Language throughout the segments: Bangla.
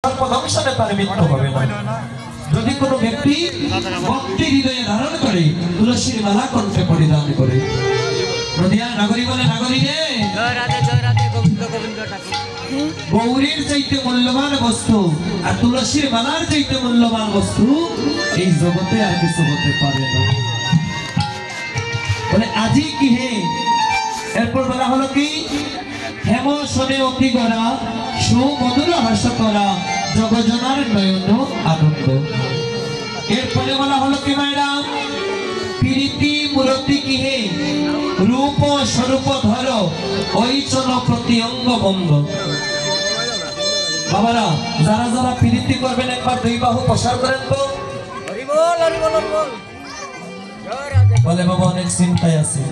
সর্পদংশনে তার মৃত্যু হবে না। যদি কোনো ব্যক্তি ভক্তি হৃদয়ে ধারণ করে তুলসীর মালা কণ্ঠে পরিধান করে, নদিয়ার নাগরী বলে, নাগরী রে গৌরীর চাইতে মূল্যবান বস্তু আর তুলসীর মালার চাইতে মূল্যবান বস্তু এই জগতে আর কিছু হতে পারে না। বলে আজি কি হে, এরপর বলা হলো কি, হেম শোনে অতি গড়া সুমধুর হাস করা জগজনার নয়ন আনন্দ। এরপরে বলা হলো কি মায়েরা, প্রীতি মূরতি কি হে রূপ স্বরূপ ধর ওই চল প্রতি অঙ্গ বঙ্গ। বাবারা যারা যারা প্রীতি করবেন একবার দুই বাহু প্রসার করেন তো। বলে বাবা অনেক চিন্তায় আছে,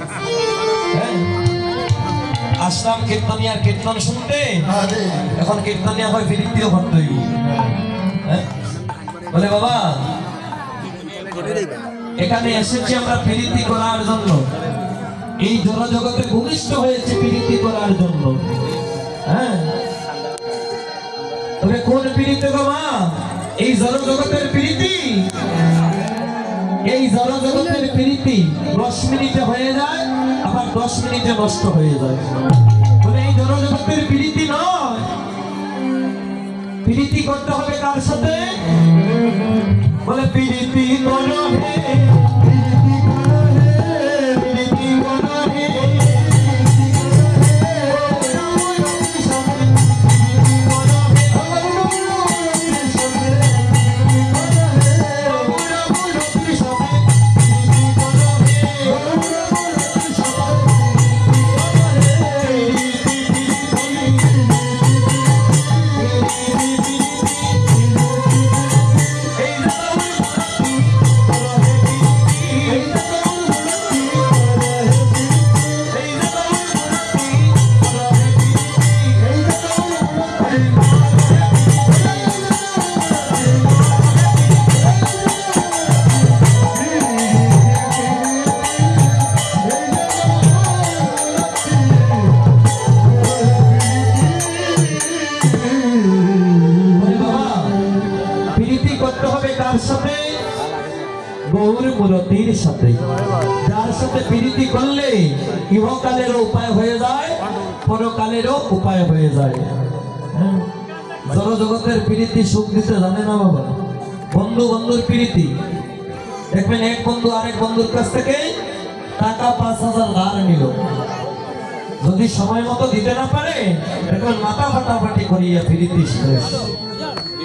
আসলাম কীর্তনিয়ার কীর্তন শুনতে, এখন কীর্তনিয়া হয় প্রীতিও করতে হইব। বলে বাবা এখানে এসেছি আমরা প্রীতি করার জন্য, এই জড়জগতে ভূমিষ্ঠ হয়েছে প্রীতি করার জন্য। হ্যাঁ, তবে কোন প্রীতি গো মা? এই জড়জগতের প্রীতি। এই জড়জগতের প্রীতি 10 মিনিটে হয়ে যায়, আবার 10 মিনিটে নষ্ট হয়ে যায়। বলে এই জড়জগতের প্রীতি নয়, প্রীতি করতে হবে কার সাথে? বলে প্রীতি করো হে, প্রীতি করো হে, প্রীতি করো হে, মূরতির সাথে। যার সাথে প্রীতি করলে ইহকালেরও উপায় হয়ে যায়, পরকালেরও উপায় হয়ে যায়। জড়জগতের প্রীতি সুখ দিতে জানে না বাবা। বন্ধু বন্ধুর প্রীতি দেখবেন, এক বন্ধু আরেক বন্ধুর কাছ থেকে টাকা 5,000 ধার নিল, যদি সময় মতো দিতে না পারে দেখবেন মাথা ফাটাফাটি করিয়া প্রীতি শেষ।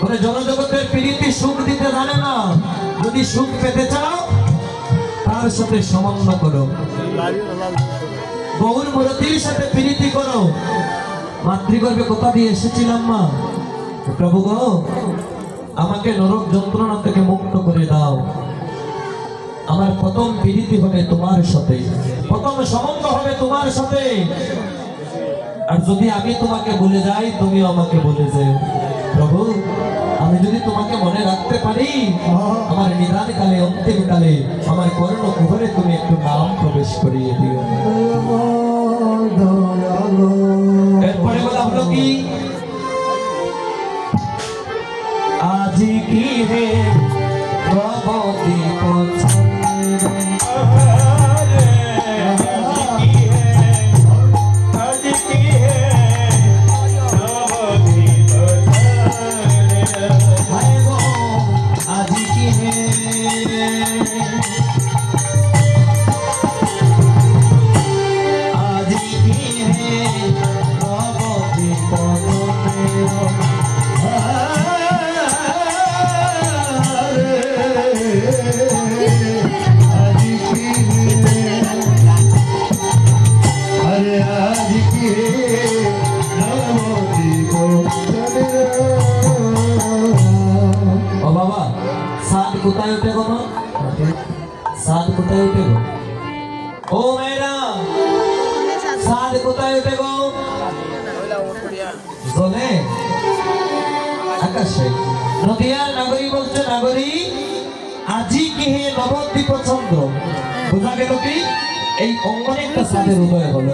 বলে জড়জগতের প্রীতি সুখ দিতে জানে না। যদি সুখ পেতে চাও তার সাথে সমন্বয় করো, গৌর মূরতির সাথে প্রীতি করো। মাতৃগর্ভে কথা দিয়ে এসেছিলাম মা, প্রভু গো আমাকে নরক যন্ত্রণা থেকে মুক্ত করে দাও। আমার প্রথম প্রীতি হবে তোমার সাথে, প্রথম সম্বন্ধ হবে তোমার সাথে। আর যদি আমি তোমাকে বলে যাই তুমিও আমাকে বলে যাও। প্রভু আমি যদি তোমাকে মনে রাখতে পারি, আমার নিদান কালে অন্তিম কালে আমার কর্ণ কুহরে তুমি একটু নাম প্রবেশ করিয়ে দিও। এরপরে বলা হলো কি, আজি কি হে প্রভতি কোথায় উঠে গো? সাদ কোথায় উঠে গো? ও মেয়েরা সাদ কোথায় উঠে গো? জলে আকাশে। নদিয়ার নাগরী বলছে, নাগরী আজি কি হে নবদ্বীপ চন্দ্র। বোঝা গেল কি এই অঙ্গনে একটা সাদের উদয় হলো।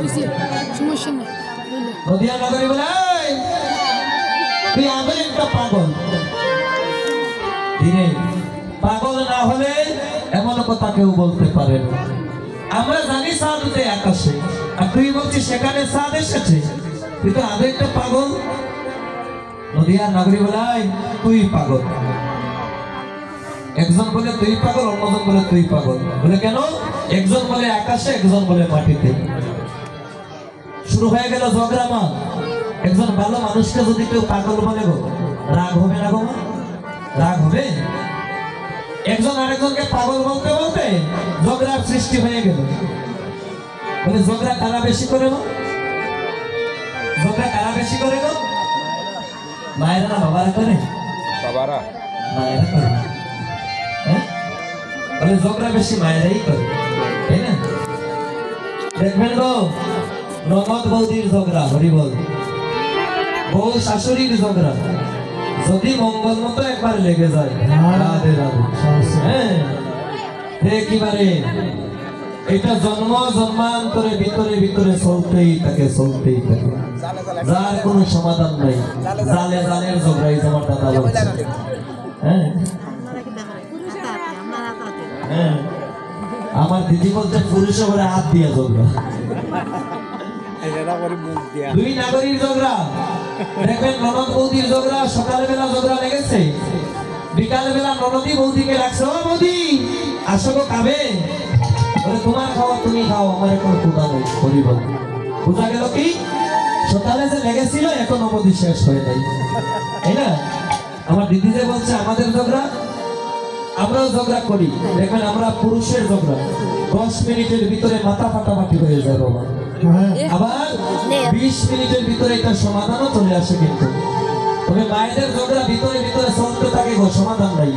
নদিয়ার নাগরী বলে তুই আদৌ একটা পাগল। ধীরে পাগল না হলে এমন কথা কেউ বলতে পারে না। আমরা জানি চাঁদ উঠে আকাশে, আর তুই বলছিস সেখানে চাঁদ এসেছে। তুই তো আদৌ একটা পাগল। নদিয়ার নাগরিক বলাই তুই পাগল। একজন বলে তুই পাগল, অন্যজন বলে তুই পাগল। বলে কেন? একজন বলে আকাশে, একজন বলে মাটিতে। শুরু হয়ে গেল ঝগড়া। মা একজন ভালো মানুষকে যদি কেউ পাগল বলে গো, রাগ হবে না গো? মা রাগ হবে? একজন আরেকজনকে পাগল বলতে বলতে ঝগড়ার সৃষ্টি হয়ে গেল। বলে ঝগড়া কারা বেশি করে গো? ঝগড়া কারা বেশি করে গো? মায়েরা না বাবারা করে? বাবারা, মায়েরা করে। হ্যাঁ, বলে ঝগড়া বেশি মায়েরাই করে, তাই না? দেখবেন গো, ননদ বৌদির ঝগড়া, হরিবল, বউ শাশুড়ির ঝগড়া যদি মঙ্গল মতো একবার লেগে যায়, রাধে রাধে, হ্যাঁ একেবারে এটা জন্ম জন্মান্তরে ভিতরে ভিতরে চলতেই থাকে, চলতেই থাকে, যার কোনো সমাধান নাই। জালে জালের ঝগড়াই তোমার দাদা বলছে। হ্যাঁ হ্যাঁ, আমার দিদি বলছে পুরুষে বলে হাত দিয়ে ঝগড়া। দুই নাগরিক ঝগড়া, দেখবেন ননদ বৌদির ঝগড়া। সকালবেলা ঝগড়া লেগেছে, বিকালবেলা ননদী বৌদিকে রাখছে, ও বৌদি আসো গো খাবে। বলে তোমার খাওয়া তুমি খাও, আমার এখন ক্ষুধা নেই। হরিবল, বোঝা গেল কি সকালে যে লেগেছিল এখন অবধি শেষ হয়ে নাই, তাই না? আমার দিদি যে বলছে আমাদের ঝগড়া, আমরাও ঝগড়া করি। দেখবেন আমরা পুরুষের ঝগড়া 10 মিনিটের ভিতরে মাথা ফাটাফাটি হয়ে যায় বাবা। আবার 20 মিনিটের ভিতরে এটা সমাধানও চলে আসে। কিন্তু তবে মায়েদের ঝগড়া ভিতরে ভিতরে চলতে থাকে, সমাধান নাই।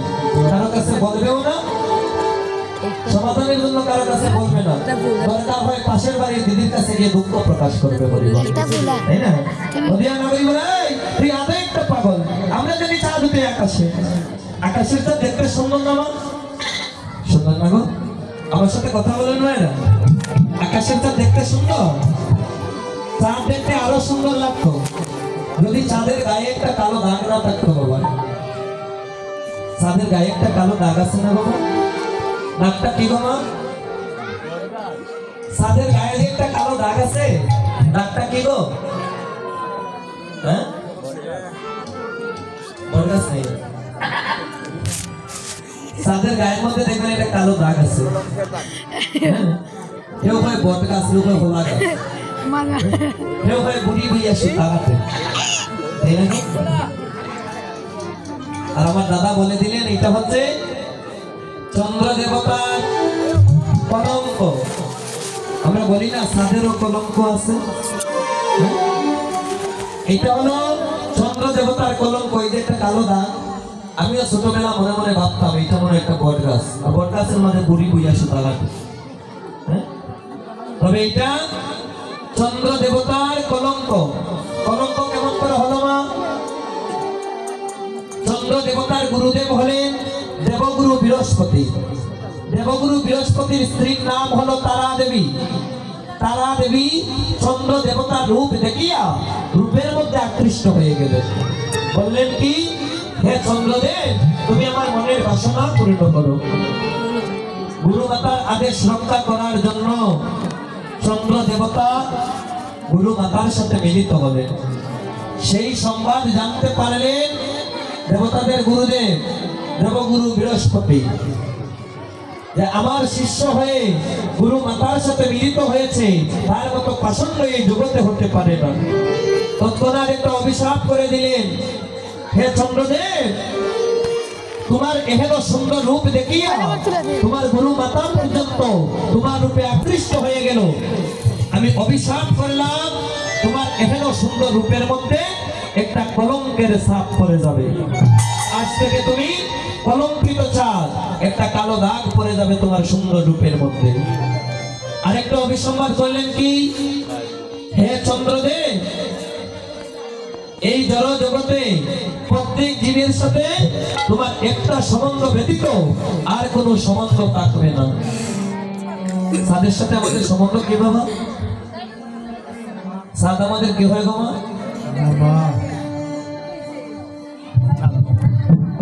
কারো কাছে বলবেও না, সমাধানের জন্য কারো কাছে বলবে না। দরকার হয় পাশের বাড়ির দিদির কাছে গিয়ে দুঃখ প্রকাশ করবে, তাই না? নদিয়া নাগরিক বলে তুই আদৌ একটা পাগল। আমরা যদি চাঁদ উঠে আকাশে, আকাশের চাঁদ দেখতে সুন্দর না? সুন্দর না গো? আমার সাথে কথা বলেন না? আকাশের চাঁদ দেখতে সুন্দর, চাঁদ দেখতে আরো সুন্দর লাগতো যদি চাঁদের গায়ে একটা কালো দাগ না থাকতো বাবা। চাঁদের গায়ে একটা কালো দাগ আছে না বাবা? দাগটা কি বাবা? চাঁদের গায়ে যে একটা কালো দাগ আছে, দাগটা কি গো? হ্যাঁ, বরগাছ নেই। চাঁদের গায়ের মধ্যে দেখবেন একটা কালো দাগ আছে। কেউ হয় বট গাছ, কেউ হয় হোলা গাছ, কেউ হয় বুড়ি বুড়িয়া সুতা গাছে, তাই নাকি? আর আমার দাদা বলে দিলেন এটা হচ্ছে চন্দ্র দেবতার কলঙ্ক। আমরা বলি না চাঁদেরও কলঙ্ক আছে? এটা হলো চন্দ্র দেবতার কলঙ্ক। এই যে একটা কালো দাগ, আমিও ছোটবেলা মনে মনে ভাবতাম এটা মনে একটা বট গাছ, আর বট গাছের মধ্যে বুড়ি বুড়িয়া সুতা গাছে। তবে এটা চন্দ্র দেবতার কলঙ্ক। কলঙ্ক কেমন করে হলো মা? চন্দ্র দেবতার গুরুদেব হলেন দেবগুরু বৃহস্পতি। দেবগুরু বৃহস্পতির স্ত্রীর নাম হলো তারা দেবী। তারা দেবী চন্দ্র দেবতার রূপ দেখিয়া রূপের মধ্যে আকৃষ্ট হয়ে গেলেন। বললেন কি, হে চন্দ্রদেব তুমি আমার মনের বাসনা পূর্ণ করো। গুরু মাতার আদেশ রক্ষা করার জন্য চন্দ্র দেবতা গুরু মাতার সাথে মিলিত হলেন। সেই সংবাদ জানতে পারলেন দেবতাদের গুরুদেব দেবগুরু বৃহস্পতি, যে আমার শিষ্য হয়ে গুরু মাতার সাথে মিলিত হয়েছে, তার মতো পাষণ্ড এই জগতে হতে পারে না। তৎক্ষণাৎ একটা অভিশাপ করে দিলেন, হে চন্দ্রদেব তোমার এহেন সুন্দর রূপ দেখিয়া তোমার গুরু মাতা পর্যন্ত তোমার রূপে আকৃষ্ট হয়ে গেল। আমি অভিশাপ করলাম তোমার এহেন সুন্দর রূপের মধ্যে একটা কলঙ্কের ছাপ পড়ে যাবে। আজ থেকে তুমি কলঙ্কিত চাঁদ, একটা কালো দাগ পড়ে যাবে তোমার সুন্দর রূপের মধ্যে। আরেকটা অভিসম্বাদ করলেন কি, হে চন্দ্রদেব এই জড় জগতে প্রত্যেক জীবের সাথে তোমার একটা সম্বন্ধ ব্যতীত আর কোনো সম্বন্ধ থাকবে না। চাঁদের সাথে আমাদের সম্বন্ধ কি বাবা? চাঁদ আমাদের কি হয় বাবা?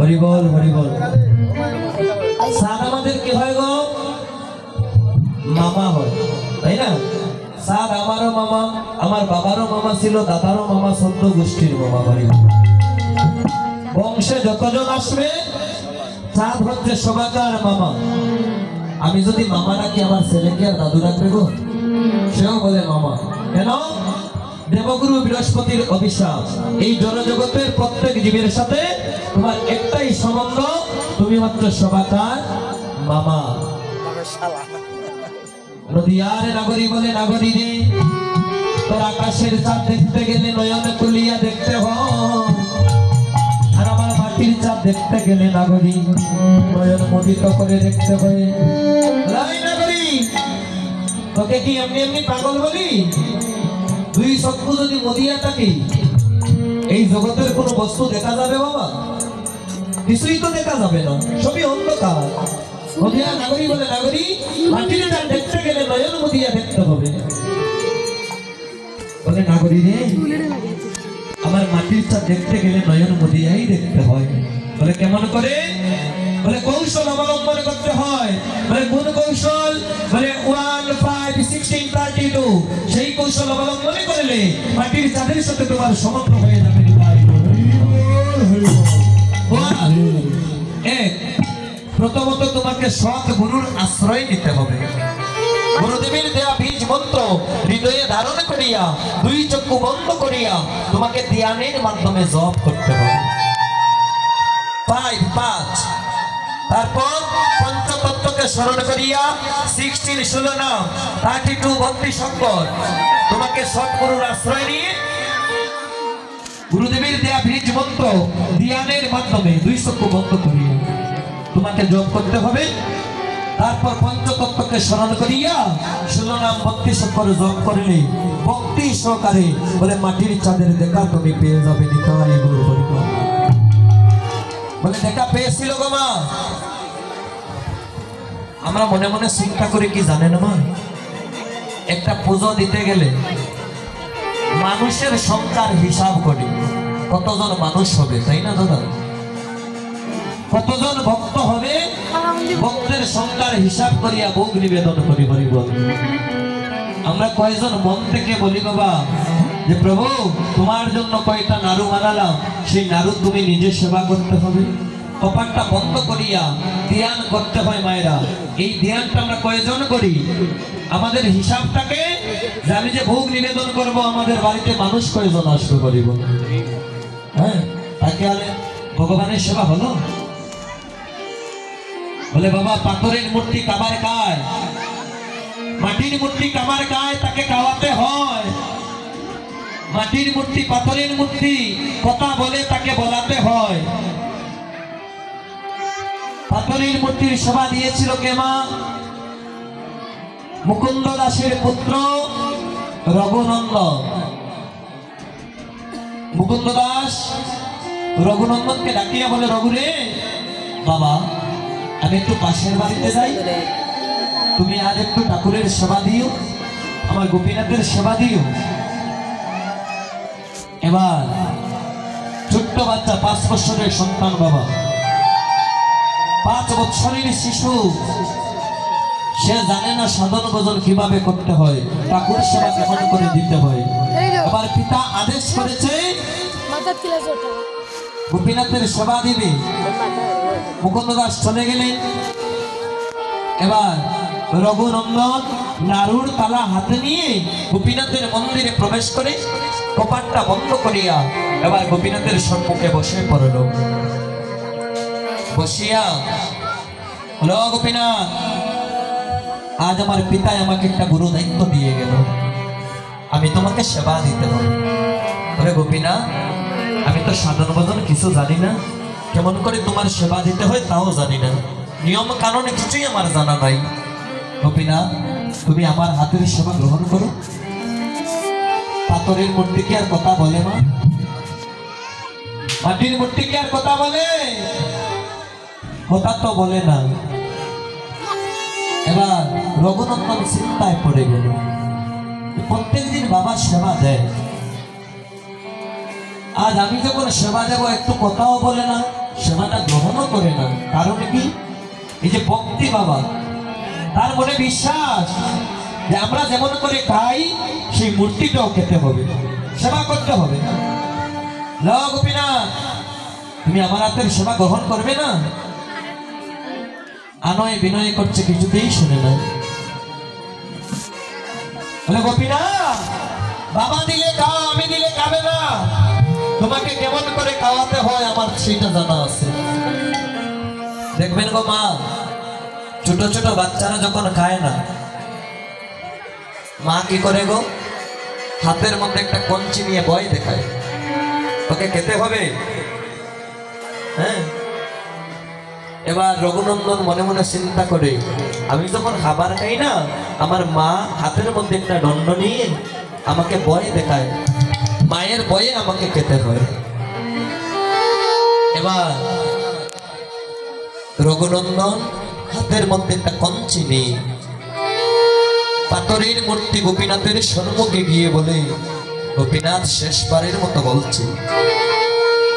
হরিবল হরিবল। সাদ আমাদের কি হয় গো? মামা হয়, তাই না? সাদ আমারও মামা, আমার বাবারও মামা ছিল, দাদারও মামা, সদ্য গোষ্ঠীর মামা। হরিবল। বংশে যতজন আসবে চাঁদ হচ্ছে সবাকার মামা। আমি যদি মামা রাখি, আমার ছেলেকে আর দাদু রাখবে গো? সেও বলে মামা। কেন? দেবগুরু বৃহস্পতির অভিশাপ। এই জড়জগতের প্রত্যেক জীবের সাথে তোমার একটাই সম্বন্ধ, তুমি মাত্র সবাকার মামা। নদিয়ার নাগরী বলে, নাগরী রে তোর আকাশের চাঁদ দেখতে গেলে নয়নে কুলিয়া দেখতে হয়, আর আমার মাটির চাঁদ দেখতে গেলে নাগরী নয়ন মোদিত করে দেখতে হয়। নাগরী, তোকে কি এমনি এমনি পাগল বলি? দুই চক্ষু যদি মদিয়া থাকি, এই জগতের কোন বস্তু দেখা যাবে বাবা? কিছুই তো দেখা যাবে না, সবই অন্ধকার। নদিয়া নাগরী বলে, নাগরী মাটির চাঁদ দেখতে গেলে নয়ন মদিয়া দেখতে হবে। বলে নাগরী রে, আমার মাটির চাঁদ দেখতে গেলে নয়ন মদিয়াই দেখতে হয়। বলে কেমন করে? বলে কৌশল অবলম্বন করতে হয়। বলে কোন কৌশল? বলে 1 5 16 32। সেই কৌশল অবলম্বন করলে মাটির চাঁদের সাথে তোমার সমন্বয় হয়ে যাবে। এক, প্রথমত তোমাকে সৎ গুরুর আশ্রয় নিতে হবে। গুরুদেবের দেয়া বীজ মন্ত্র হৃদয়ে ধারণ করিয়া, দুই চক্ষু বন্ধ করিয়া তোমাকে ধ্যানের মাধ্যমে জপ করতে হবে। 5 তারপর পঞ্চতত্ত্বকে স্মরণ করিয়া 16 16 নাম 32 32 অক্ষর তোমাকে সৎগুরুর আশ্রয় নিয়ে গুরুদেবের দেয়া বীজ মন্ত্র ধ্যানের মাধ্যমে দুই চক্ষু বন্ধ করিয়া তোমাকে জপ করতে হবে। তারপর পঞ্চতত্ত্বকে স্মরণ করিয়া 16 নাম 32 অক্ষর জপ করলে ভক্তি সহকারে বলে মাটির চাঁদের দেখা তুমি পেয়ে যাবে। নিতাই গৌর হরিবল। বলে দেখা পেয়েছিল গো মা? আমরা মনে মনে চিন্তা করি কি জানেন মা, একটা পুজো দিতে গেলে মানুষের সংখ্যার হিসাব করি, কতজন মানুষ হবে, তাই না দাদা? কতজন ভক্ত হবে, ভক্তের সংখ্যার হিসাব করিয়া ভোগ নিবেদন করি। হরিবল। আমরা কয়জন মন থেকে বলি বাবা যে প্রভু তোমার জন্য কয়টা নাড়ু বানালাম, সেই নাড়ু তুমি নিজে সেবা করতে হবে। কপাটটা বন্ধ করিয়া ধ্যান করতে হয় মায়েরা। এই ধ্যানটা আমরা কয়জন করি? আমাদের হিসাবটাকে যে আমি যে ভোগ নিবেদন করব, আমাদের বাড়িতে মানুষ কয়জন আসবে করিব, হ্যাঁ, তাকে আলে ভগবানের সেবা হলো। বলে বাবা পাথরের মূর্তি কাবার খায়, মাটির মূর্তি কাবার খায়, তাকে খাওয়াতে হয়। মাটির মূর্তি পাথরের মূর্তি কথা বলে, তাকে বলাতে হয়। পাথরের মূর্তির সেবা দিয়েছিল কে মা? মুকুন্দ দাসের পুত্র রঘুনন্দন। মুকুন্দ দাস রঘুনন্দনকে ডাকিয়া বলে, রঘু রে বাবা আমি একটু পাশের বাড়িতে যাই, তুমি আজ একটু ঠাকুরের সেবা দিও, আমার গোপীনাথের সেবা দিও। এবার ছোট্ট বাচ্চা 5 বছরের সন্তান বাবা, 5 বছরের শিশু, সে জানে না সাধন ভজন কিভাবে করতে হয়, ঠাকুর সেবা কেমন করে দিতে হয়। এবার পিতা আদেশ করেছে গোপীনাথের সেবা দিবে। মুকুন্দ দাস চলে গেলেন। এবার রঘুনন্দন নাড়ুর তালা হাতে নিয়ে গোপীনাথের মন্দিরে প্রবেশ করে কপাটটা বন্ধ করিয়া এবার গোপীনাথের সম্মুখে বসে পড়ল। বসিয়া হলো, গোপীনাথ আজ আমার পিতায় আমাকে একটা গুরু দায়িত্ব দিয়ে গেল, আমি তোমাকে সেবা দিতে হবে। বলে গোপীনাথ আমি তো সাধন ভজন কিছু জানি না, কেমন করে তোমার সেবা দিতে হয় তাও জানি না, নিয়ম কানুন কিছুই আমার জানা নাই। গোপীনাথ তুমি আমার হাতের সেবা গ্রহণ করো। পাথরের মূর্তি কি আর কথা বলে মা? মাটির মূর্তি কি আর কথা বলে? কথা তো বলে না। এবার রঘুনন্দন চিন্তায় পড়ে গেল, প্রত্যেকদিন বাবা সেবা দেয়, আজ আমি যখন সেবা দেব একটু কথাও বলে না, সেবাটা গ্রহণও করে না। কারণ কি? এই যে ভক্তি বাবা, তার মনে বিশ্বাস যে আমরা যেমন করে খাই সেই মূর্তিটাও খেতে হবে, সেবা করতে হবে। ল গোপীনাথ, তুমি আমার হাতের সেবা গ্রহণ করবে না? আনয় বিনয় করছে, কিছুতেই শুনে না। বলে গোপীনাথ, বাবা দিলে খাও, আমি দিলে খাবে না। তোমাকে কেমন করে খাওয়াতে হয় আমার সেটা জানা আছে। দেখবেন গো মা, ছোট ছোট বাচ্চারা যখন খায় না, মা কি করে গো, হাতের মধ্যে একটা কঞ্চি নিয়ে ভয় দেখায়, তোকে খেতে হবে। হ্যাঁ, এবার রঘুনন্দন মনে মনে চিন্তা করে, আমি যখন খাবার খাই না, আমার মা হাতের মধ্যে একটা দণ্ড নিয়ে আমাকে ভয় দেখায়, মায়ের ভয়ে আমাকে খেতে হয়। এবার রঘুনন্দন হাতের মধ্যে একটা কঞ্চি নিয়ে পাথরের মূর্তি গোপীনাথের সম্মুখে গিয়ে বলে, গোপীনাথ শেষবারের মতো বলছি,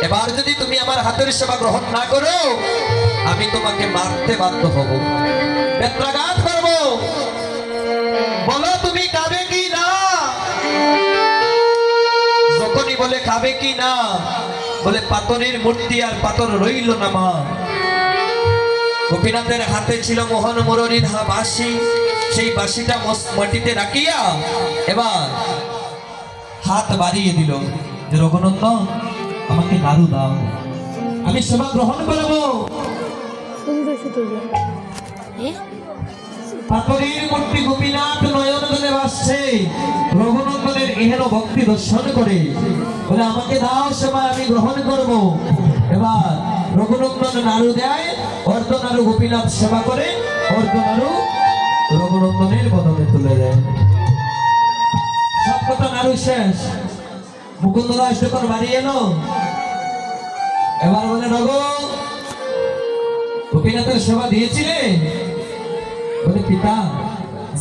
এবার যদি তুমি আমার হাতের সেবা গ্রহণ না করো, আমি তোমাকে মারতে বাধ্য হব, বেত্রাঘাত করব। বলো তুমি খাবে কি না? যখনই বলে খাবে কি না, বলে পাথরের মূর্তি আর পাথর রইল না মা। গোপীনাথের হাতে ছিল মোহন মুরলীর বাঁশি, সেই বাঁশিটা মাটিতে রাখিয়া এবার হাত বাড়িয়ে দিল যে রঘুনন্দন, আমাকে নাড়ু দাও, আমি সেবা গ্রহণ করব। পাথরের মূর্তি গোপীনাথ নয়ন জলে ভাসছে, রঘুনন্দনের এহেন ভক্তি দর্শন করে বলে, আমাকে দাও সেবা, আমি গ্রহণ করব। এবার রঘুনন্দন নাড়ু দেয়, অর্ধনাড়ু গোপীনাথ সেবা করে, অর্ধনাড়ু রঘুনন্দনের বদলে তুলে দেয়। সব কথা নাড়ু শেষ, মুকুন্দ দাস যখন বাড়ি এলো, এবার বলে, রঘু, গোপীনাথের সেবা দিয়েছিলে? বলে, পিতা,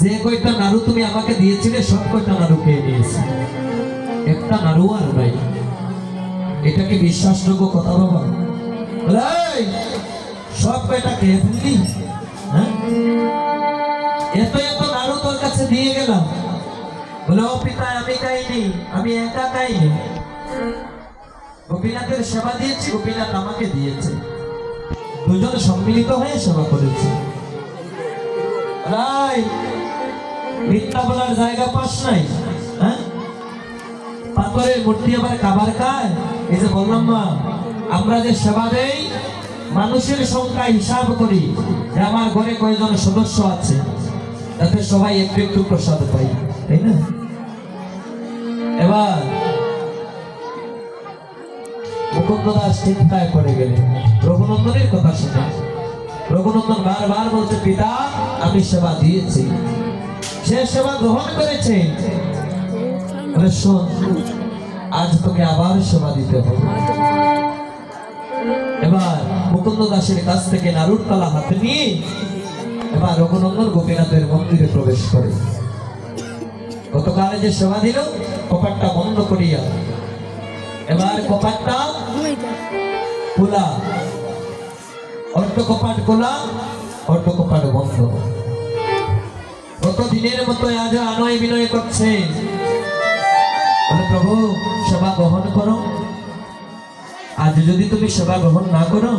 যে কয়টা নাড়ু তুমি আমাকে দিয়েছিলে সব কয়টা নাড়ু খেয়ে নিয়েছি, একটা নাড়ু আর নাই। এটা কি বিশ্বাসযোগ্য কথা বাবা? সব কয়টা খেয়ে ফেললি? হ্যাঁ, এত এত নাড়ু তোর কাছে দিয়ে গেলাম। বলে, ও পিতা, আমি খাইনি, আমি একা খাইনি, গোপীনাথের সেবা দিয়েছি, গোপীনাথ আমাকে দিয়েছে, দুজন সম্মিলিত হয়ে সেবা করেছে। মিথ্যা বলার জায়গা পাস নাই। হ্যাঁ, পাথরের মূর্তি আবার খাবার খায়। এই যে বললাম মা, আমরা যে সেবা দেই, মানুষের সংখ্যা হিসাব করি যে আমার ঘরে কয়জন সদস্য আছে, যাতে সবাই একটু একটু প্রসাদ পাই, তাই না? এবার মুকুন্দ দাস চিন্তায় পড়ে গেলেন রঘুনন্দনের কথা শুনে। রঘুনন্দন বারবার বলছে, পিতা, আমি সেবা দিয়েছি, সে সেবা গ্রহণ করেছে, শোন, আজ তোকে আবার সেবা দিতে হবে। এবার মুকুন্দ দাসের কাছ থেকে নাড়ুর তালা হাতে নিয়ে এবার রঘুনন্দন গোপীনাথের মন্দিরে প্রবেশ করে। গতকালে যে সেবা দিল, কপাটটা বন্ধ করিয়া এবার কপাটটা খোলা, অর্ধ কপাট খোলা, অর্ধ কপাট বন্ধ। গত দিনের মতো আজ আনয় বিনয় করছে, বলে, প্রভু, সেবা গ্রহণ করো। আজ যদি তুমি সেবা গ্রহণ না করো,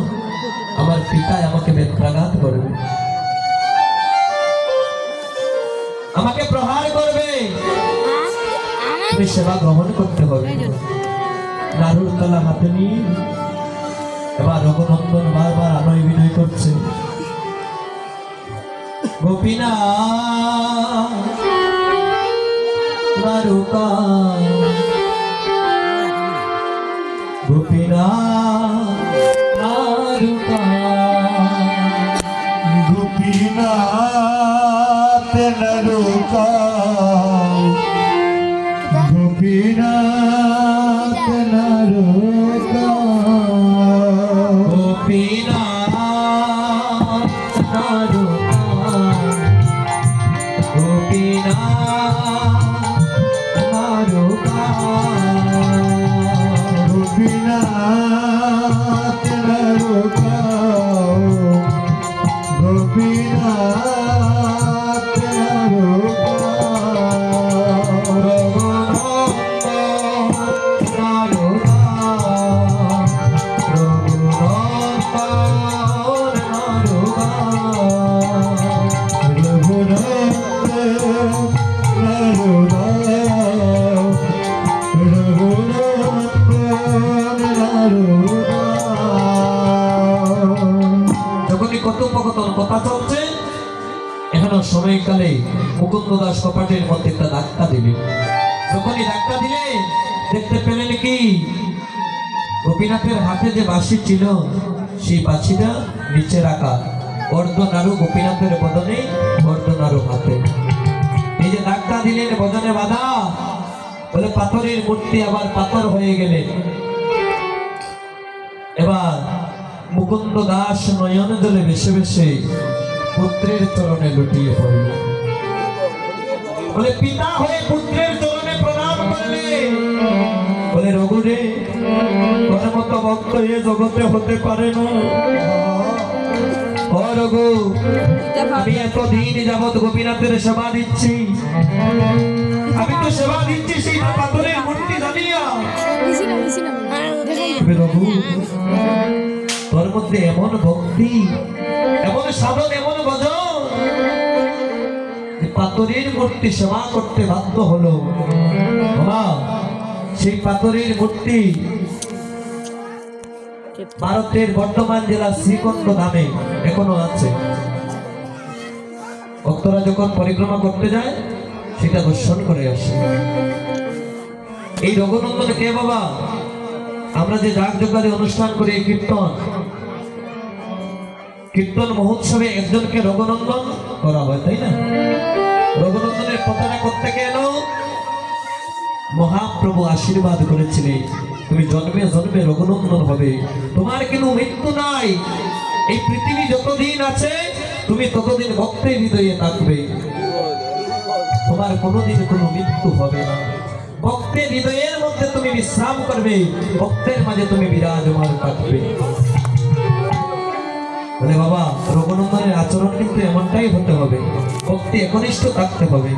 আমার পিতা আমাকে বেত্রাঘাত করবে, আমাকে প্রহার করবে, তুমি সেবা গ্রহণ করতে হবে। নাড়ুর তলা হাতে নিয়ে এবার রঘুনন্দন বারবার আনয় বিনয় করছে, গোপীনাথ নারুকা, গোপীনাথ নারুকা, গোপীনাথ নারুকা, গোপীনাথ নারুকা, গোপীনাথ নারুকা, গোপীনাথ নারুকা, গোপীনাথ নারুকা। এমন সময়কালে মুকুন্দ দাস কপাটের মধ্যে একটা ধাক্কা দিলেন। যখনই ধাক্কা দিলেন দেখতে পেলেন কি গোপীনাথের হাতে যে বাঁশি ছিল সেই বাঁশিটা নিচে রাখা, অর্ধনারু গোপীনাথের বদনে, অর্ধনারু হাতে। এই যে ধাক্কা দিলেন বদনে বাধা, বলে পাথরের মূর্তি আবার পাথর হয়ে গেলেন। এবার মুকুন্দ দাস নয়ন জলে বেশে বেশে পুত্রের চরণে লুটিয়ে পড়ল। বলে পিতা হয়ে পুত্রের চরণে প্রণাম করলে, বলে রঘুরে তোর মতো ভক্ত এ জগতে হতে পারে না। ও রঘু, আমি এতদিন যাবৎ গোপীনাথের সেবা দিচ্ছি, আমি তো সেবা দিচ্ছি সেই পাথরের মূর্তি জানিয়া। রঘু, তোর মধ্যে এমন ভক্তি, এমন সাধন, এমন ভজন, পাথরের মূর্তি সেবা করতে বাধ্য হলো। সেই পাথরের মূর্তি ভারতের বর্ধমান জেলা শ্রীকন্দ ধামে এখনো আছে। ভক্তরা যখন পরিক্রমা করতে যায় সেটা দর্শন করে আসে। এই রঘুনন্দন কে বাবা? আমরা যে যাগযজ্ঞাদি অনুষ্ঠান করি, কীর্তন কীর্তন মহোৎসবে একজনকে রঘুনন্দন করা হয়, তাই না? রঘুনন্দনের কথাটা করতে গেল মহাপ্রভু আশীর্বাদ করেছিলেন, তুমি জন্মে জন্মে রঘুনন্দন হবে, তোমার কোনো মৃত্যু নাই। এই পৃথিবী যতদিন আছে তুমি ততদিন ভক্তের হৃদয়ে থাকবে, তোমার কোনোদিন কোনো মৃত্যু হবে না। ভক্তের হৃদয়ের মধ্যে তুমি বিশ্রাম করবে, ভক্তের মাঝে তুমি বিরাজমান থাকবে। বলে বাবা, রঘুনন্দনের আচরণ কিন্তু এমনটাই হতে হবে, ভক্তি একনিষ্ঠ থাকতে হবে।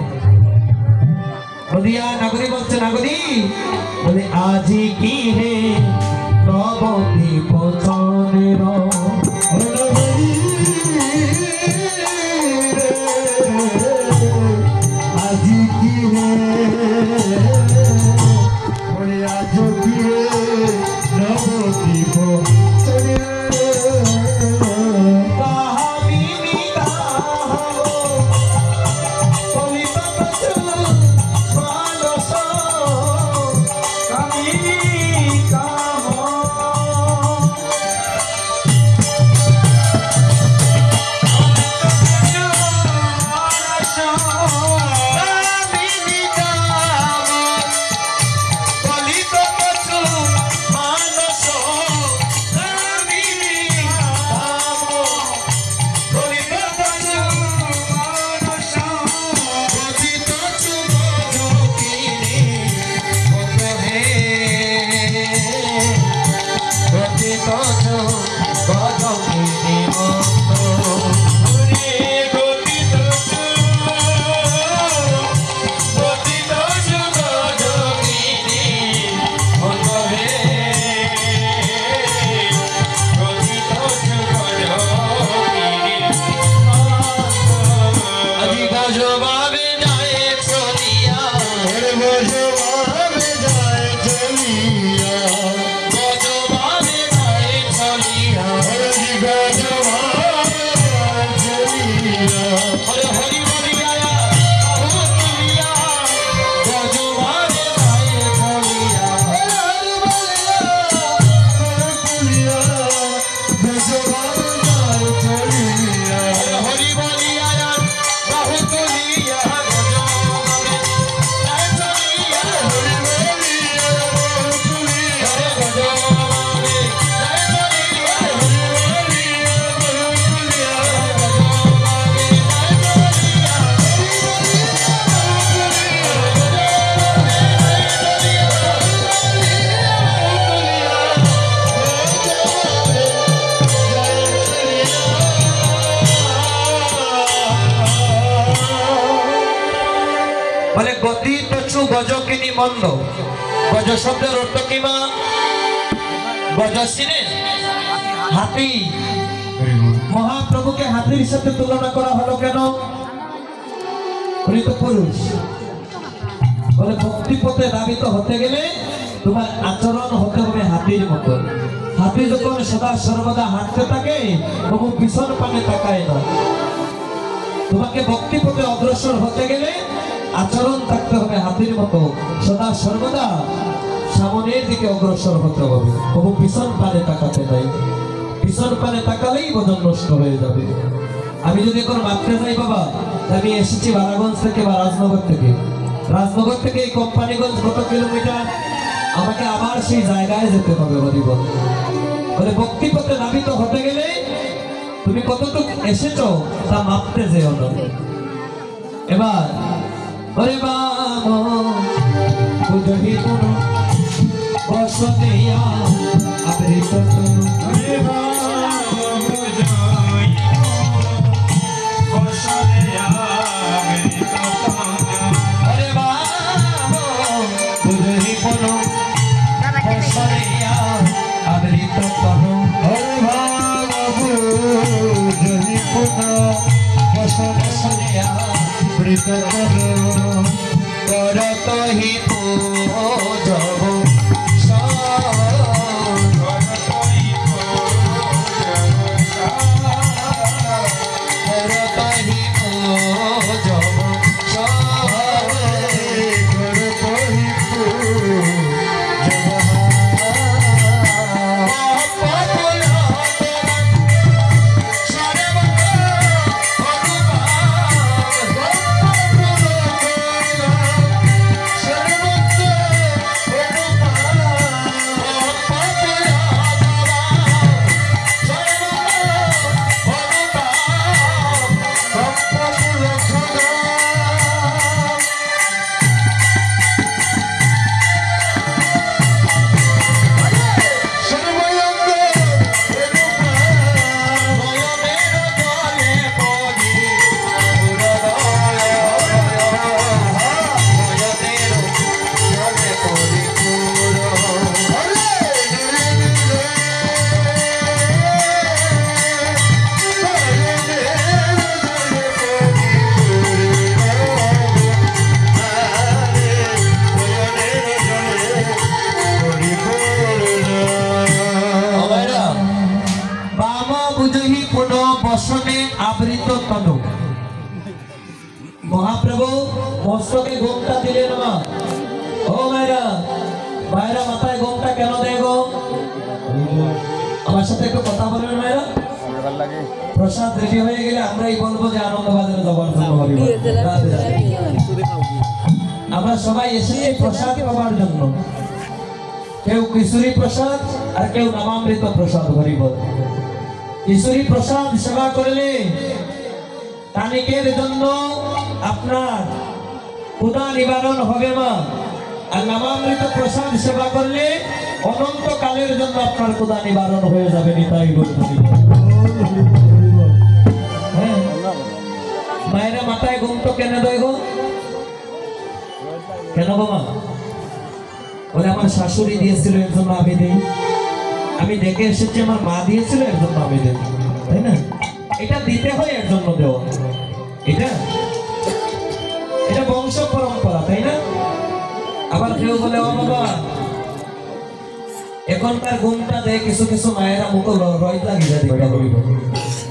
নদিয়া নাগরী বলছে, নাগরী বলে আজি কি হে নবদ্বীপ চনের আজি কি রে বলে আজ কি রে নবদ্বীপ বলে গতি তচু গজকিনী মন্দ। গজ শব্দের অর্থ কি মা? গজ চিনেন? হাতি। মহাপ্রভুকে হাতির সাথে তুলনা করা হলো কেন? উনি তো পুরুষ। বলে ভক্তি পথে ধাবিত হতে গেলে তোমার আচরণ হতে হবে হাতির মতো। হাতি যখন সদা সর্বদা হাঁটতে থাকে, প্রভু ভীষণ পানে তাকায় না। তোমাকে ভক্তি পথে অগ্রসর হতে গেলে আচরণ থাকতে হবে হাতির মতো, সদা সর্বদা সামনের দিকে অগ্রসর হতে হবে, তবু পিছন পানে তাকাতে নাই। পিছন পানে তাকালেই ভজন নষ্ট হয়ে যাবে। আমি যদি এখন ভাবতে যাই বাবা, আমি এসেছি বারাগঞ্জ থেকে বা রাজনগর থেকে, রাজনগর থেকে এই কোম্পানিগঞ্জ কত কিলোমিটার, আমাকে আবার সেই জায়গায় যেতে হবে হরিবল। বলে ভক্তি পথে নামিত হতে গেলে তুমি কতটুকু এসেছো তা মাপতে যেও না। এবার ওরে বাবা বুঝহি কোনো বসনিয়া আবৃত তনু, হরে বাবা বুঝাই বসনিয়া আবৃত তনু, ওরে বাবা বুঝহি কোনো বসনিয়া আবৃত তনু, হরে বাবা বুঝাই বসনিয়া আবৃত তনু, করত হি পূজব বসনে আবৃত তনু। মহাপ্রভু মস্তকে গোমটা দিলেন মা। ও মায়েরা, মায়েরা মাথায় গোমটা কেন দেয় গো? আমার সাথে একটু কথা বলবেন মায়েরা। প্রসাদ রেডি হয়ে গেলে আমরাই বলবো যে আনন্দবাজারে যাবার জন্য হরিবল। রাধে রাধে। আমরা সবাই এসেছি প্রসাদ পাবার জন্য, কেউ কিশোরী প্রসাদ আর কেউ নামামৃত প্রসাদ হরিবল। কিশোরী প্রসাদ সেবা করলে তানিকের জন্য আপনার ক্ষুধা নিবারণ হবে মা, আর নামামৃত প্রসাদ সেবা করলে অনন্তকালের জন্য আপনার ক্ষুধা নিবারণ হয়ে যাবে। নিতাই বলবো। হ্যাঁ, মায়েরা মাথায় ঘুম তো কেন দেয় গো? কেন গো মা? বলে আমার শাশুড়ি দিয়েছিল এর জন্য আমি দেই, আমি দেখে এসেছি আমার মা দিয়েছিল এর জন্য আমি দেই, তাই না? এটা দিতে হয় এর জন্য দেওয়া, এটা এটা বংশ পরম্পরা, তাই না? আবার কেউ বলে ও বাবা এখনকার ঘুমটা দেয় কিছু কিছু মায়েরা মুখ রয় লাগি যায়, দেখা করিব।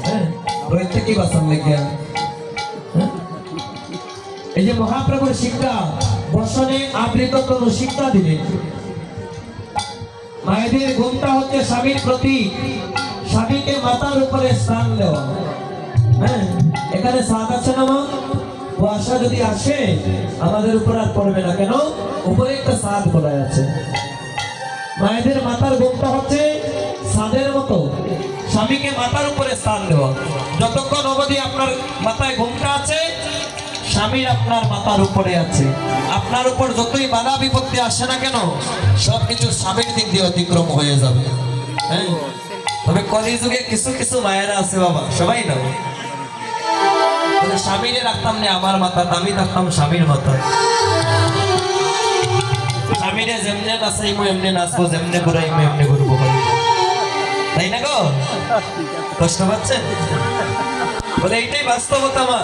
হ্যাঁ, রয় থেকে বাঁচান লেগিয়া। এই যে মহাপ্রভুর শিক্ষা বসনে আবৃত তনু শিক্ষা দিলেন। মায়েদের গুণটা হচ্ছে স্বামীর প্রতি, স্বামীকে মাথার উপরে স্থান দেওয়া। হ্যাঁ, এখানে সাদ আছে না মা? কুয়াশা যদি আসে আমাদের উপর আর পড়বে না, কেন? উপরে একটা সাদ করা আছে। মায়েদের মাথার গুণটা হচ্ছে সাদের মতো স্বামীকে মাথার উপরে স্থান দেওয়া। যতক্ষণ অবধি আপনার মাথায় ঘুমটা আছে, স্বামীর আপনার মাথার উপরে আছে। আপনার উপর যতই বাধা বিপত্তি আসে না কেন, সবকিছু স্বামীর দিক দিয়ে অতিক্রম হয়ে যাবে। হ্যাঁ, তবে কলিযুগে কিছু কিছু মায়েরা আছে বাবা, সবাই না, স্বামীরে রাখতাম না আমার মাথা, আমি রাখতাম স্বামীর মাথা। স্বামীরে যেমনে নাচাইমো এমনি নাচবো, যেমনে ঘুরাইমো এমনি ঘুরবো, তাই না গো? কষ্ট পাচ্ছেন? বলে এইটাই বাস্তবতা মা,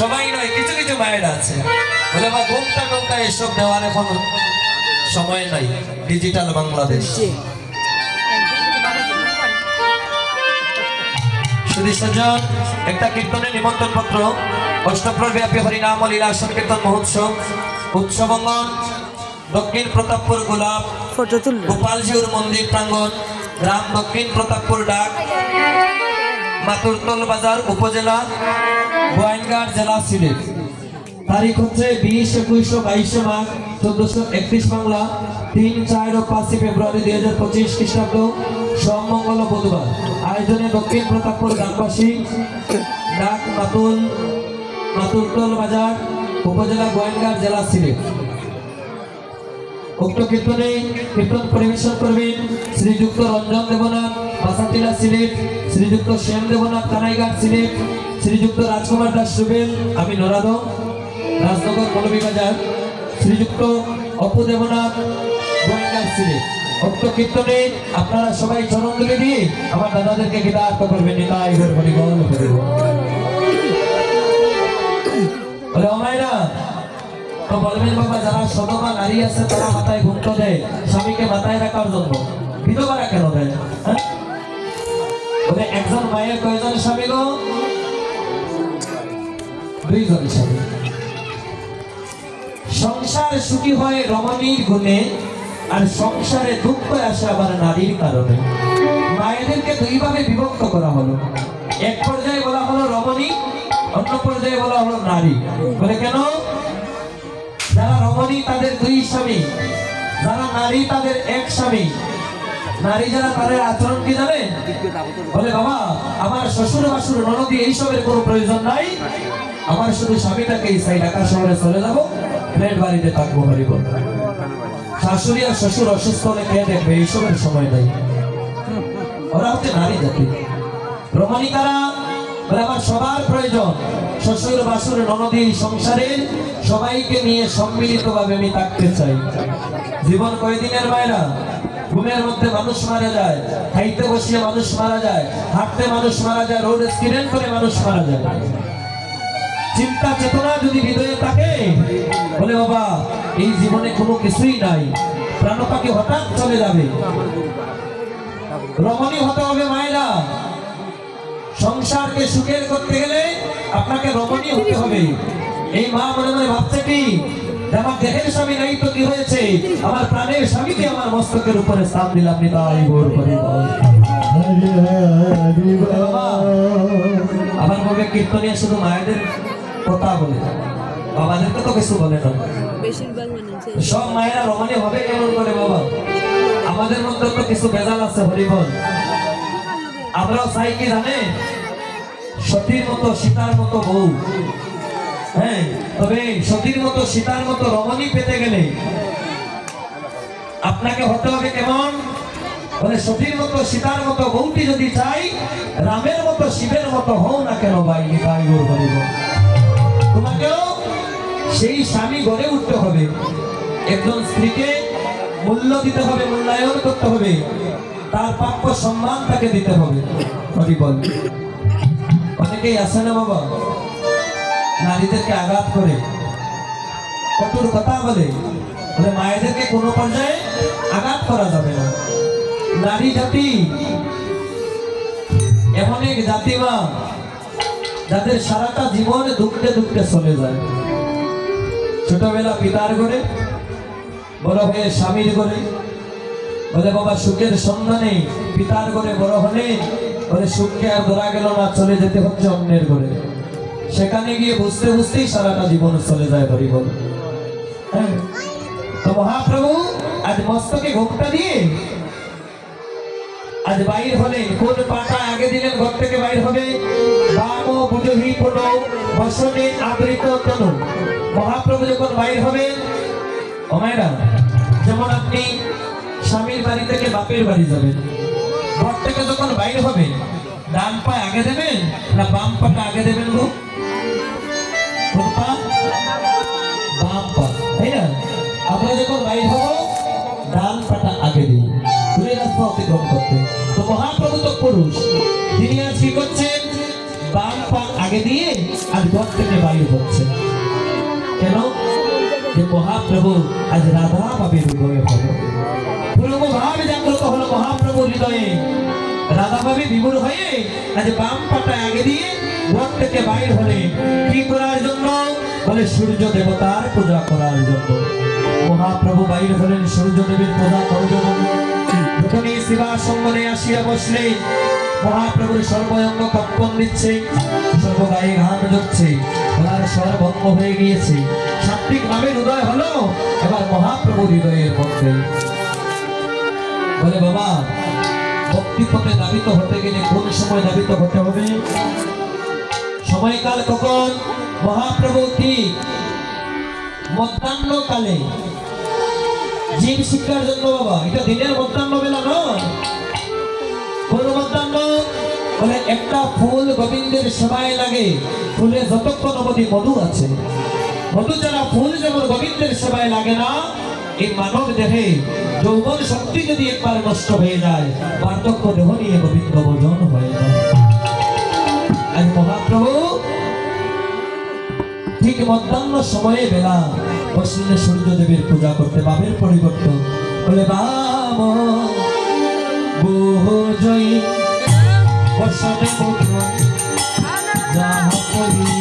সবাই নয়, কিছু কিছু মায়েরা আছে বলে মা ঘুমটা ঘুমটা এসব দেওয়ার এখন সময় নাই, ডিজিটাল বাংলাদেশ। শুধু সুধী সজ্জন একটা কীর্তনের নিমন্ত্রণ পত্র অষ্টপ্রহর ব্যাপী হরিনাম ও লীলা সংকীর্তন মহোৎসব উৎসব অঙ্গন দক্ষিণ প্রতাপপুর গোলাপ গোপালজিউর মন্দির প্রাঙ্গণ গ্রাম দক্ষিণ প্রতাপপুর ডাক মাতুরতল বাজার উপজেলা গোয়াইনঘাট জেলা সিলেট। তারিখ হচ্ছে 20, 21, 22 মাঘ 1431 বাংলা 3, 4 ও 5 ফেব্রুয়ারি 2025 খ্রিস্টাব্দ সোমমঙ্গল বুধবার। আয়োজনে দক্ষিণ প্রতাপপুর গ্রামবাসী ডাক মাতুরতল বাজার উপজেলা গোয়াইনঘাট জেলা সিলেট। উক্ত কীর্তনে কীর্তন পরিবেশন করবেন শ্রীযুক্ত রঞ্জন দেবনাথ বাসাটিলা সিলেট, শ্রীযুক্ত শ্যাম দেবনাথ কানাইঘাট সিলেট, শ্রীযুক্ত রাজকুমার দাস সুবেল আমি নরাদম রাজনগর মৌলভীবাজার, শ্রীযুক্ত অপু দেবনাথ গোয়াইনঘাট সিলেট। উক্ত কীর্তনে আপনারা সবাই চরণ ধরে দিয়ে আমার দাদাদেরকে কৃতার্থ করবেন। নিতাই গৌর হরি বল হরি বল। বলে অমায়রা তো বলবেন বাবা যারা সদমা নারী আছে তারা মাথায় ঘুমটো দেয় স্বামীকে মাথায় রাখার জন্য, বিধবারা কেন দেয়? বলে একজন মায়ের কয়জন স্বামী গো? 2 জন স্বামী। সংসার সুখী হয় রমণীর গুণে আর সংসারে দুঃখ আসে আবার নারীর কারণে। মায়েদেরকে 2 ভাবে বিভক্ত করা হলো, এক পর্যায়ে বলা হলো রমণী, অন্য পর্যায়ে বলা হলো নারী। বলে কেন? যারা রমণী তাদের 2 স্বামী, যারা নারী তাদের 1 স্বামী। নারী যারা তাদের আচরণ কি জানে? বলে বাবা আমার শ্বশুর বাসুর ননদী এইসবের কোনো প্রয়োজন নাই, আমার শুধু স্বামীটাকেই চাই, ঢাকা শহরে চলে যাবো, ফ্ল্যাট বাড়িতে থাকবো। হরিব শাশুড়ি আর শ্বশুর অসুস্থ হলে কে দেখবে, এইসবের সময় নাই। ওরা হচ্ছে নারী জাতি। রমণী কারা? বলে আমার সবার প্রয়োজন, শ্বশুর বাসুর ননদী সংসারের সবাইকে নিয়ে সম্মিলিত ভাবে আমি থাকতে চাই। জীবন কয়দিনের মায়েরা? ঘুমের মধ্যে মানুষ মারা যায়, খাইতে বসিয়ে মানুষ মারা যায়, হাঁটতে মানুষ মারা যায়, রোড অ্যাক্সিডেন্ট করে মানুষ মারা যায়। চিন্তা চেতনা যদি হৃদয়ে থাকে বলে বাবা এই জীবনে কোনো কিছুই নাই, প্রাণ পাখি হঠাৎ চলে যাবে। রমণী হতে হবে মায়েরা। সংসারকে সুখের করতে গেলে আপনাকে রমণী হতে হবে। এই মা মনে মনে ভাবছে কি আমার দেহের স্বামী নাই তো কি হয়েছে, আমার প্রাণের স্বামীকে আমার মস্তকের উপরে স্থান দিলাম। নিতাই গৌর হরি বল। আবার বলবে কীর্তনিয়া শুধু মায়েদের কথা বলে, বাবাদেরকে তো কিছু বলে না। সব মায়েরা রমণী হবে কেমন করে বাবা? আমাদের মধ্যে তো কিছু বেজাল আছে। হরিবল আমরাও চাই কি জানে, সতীর মতো সীতার মতো বউ। হ্যাঁ, তবে সতীর মতো সীতার মতো রমণী পেতে গেলে আপনাকে হতে হবে কেমন? বলে সতীর মতো সীতার মতো বউটি যদি চাই, রামের মতো শিবের মতো হও না কেন ভাই। নিতাই গৌর হরি বল। তোমাকেও সেই স্বামী গড়ে উঠতে হবে। একজন স্ত্রীকে মূল্য দিতে হবে, মূল্যায়ন করতে হবে, তার প্রাপ্য সম্মান তাকে দিতে হবে। হরি বল। অনেকেই আছে না বাবা নারীদেরকে আঘাত করে, কঠোর কথা বলে, মায়েদেরকে কোনো পর্যায়ে আঘাত করা যাবে না। নারী জাতি এমন এক জাতি মা যাদের সারাটা জীবন দুঃখে দুঃখে চলে যায়। ছোটবেলা পিতার ঘরে, বড় হয়ে স্বামীর ঘরে। বলে বাবা সুখের সন্ধানে পিতার ঘরে বড় হলে বলে সুখকে আর ধরা গেল না, চলে যেতে হচ্ছে অন্যের ঘরে। সেখানে গিয়ে বুঝতে বুঝতেই সারাটা জীবন চলে যায়। হরি বল। হ্যাঁ, তো মহাপ্রভু আজ মস্তকে ঘোমটা দিয়ে আজ বাইর হলে কোন পাটা আগে দিলেন ঘর থেকে বাইর হবে? বাম বুঝহি কোনো বসনে আবৃত তনু। মহাপ্রভু যখন বাইর হবে ওমায়রা, যেমন আপনি স্বামীর বাড়ি থেকে বাপের বাড়ি যাবেন, ঘর থেকে যখন বাইর হবে ডান পা আগে দেবেন না বাম পাটা আগে দেবেন গো? কোন পা? বাম পা, তাই না? আমরা যখন বাইর হব ডান পাটা আগে দিই ঘুরে রাস্তা অতিক্রম করতে। তো মহাপ্রভু তো পুরুষ, তিনি আজ কি করছেন? বাম পা আগে দিয়ে আজ ঘর থেকে বাইর হচ্ছে। কেন? যে মহাপ্রভু আজ রাধা ভাবে হৃদয়ে হলো, পূর্ব ভাবে জাগ্রত হলো মহাপ্রভুর হৃদয়ে। রাধা ভাবি বিমূঢ় হয়ে আজ বাম পাটা আগে দিয়ে ঘর থেকে বাইর হলে কি করার জন্য? বলে সূর্য দেবতার পূজা করার জন্য। মহাপ্রভু বাইর হলেন সূর্য দেবের পূজা করার জন্য। যখনই শিবাসঙ্গনে আসিয়া বসলে মহাপ্রভুর সর্বঙ্গ কম্পন দিচ্ছে, সর্বগায়ে গান যাচ্ছে, গলার স্বর ভঙ্গ হয়ে গিয়েছে। সাত্বিক নামের উদয় হলো এবার মহাপ্রভুর হৃদয়ের মধ্যে। বলে বাবা, ভক্তি পথে দাবিত হতে গেলে কোন সময় দাবিত হতে হবে? সময়কাল কখন? মহাপ্রভু ঠিক মধ্যাহ্ন কালে জীব শিক্ষার জন্য। বাবা, এটা দিনের মধ্যাহ্ন বেলা নয়। কোন মধ্যাহ্ন? বলে একটা ফুল গোবিন্দের সেবায় লাগে, ফুলে যতক্ষণ অবধি মধু আছে, মধু ছাড়া ফুল যেমন গোবিন্দের সেবায় লাগে না, এই মানব দেহে যৌবন শক্তি যদি একবার নষ্ট হয়ে যায়, বার্ধক্য দেহ নিয়ে গোবিন্দ ভজন হয়ে যায়। আজ মহাপ্রভু ঠিক মধ্যাহ্ন সময়ে বেলা বসলে সূর্যদেবের পূজা করতে, বামের পরিবর্তন। বলে বাম বহুজয়ী বসনে মুদ্র যাহা করি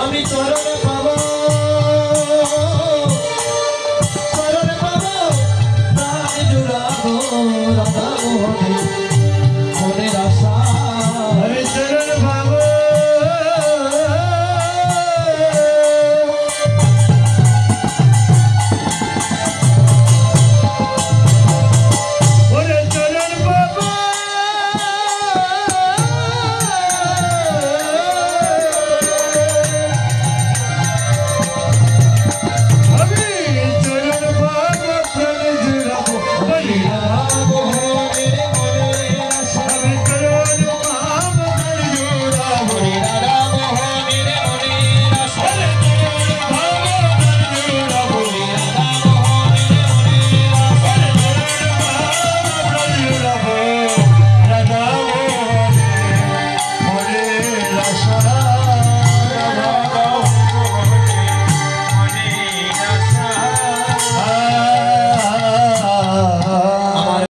আমি চরণ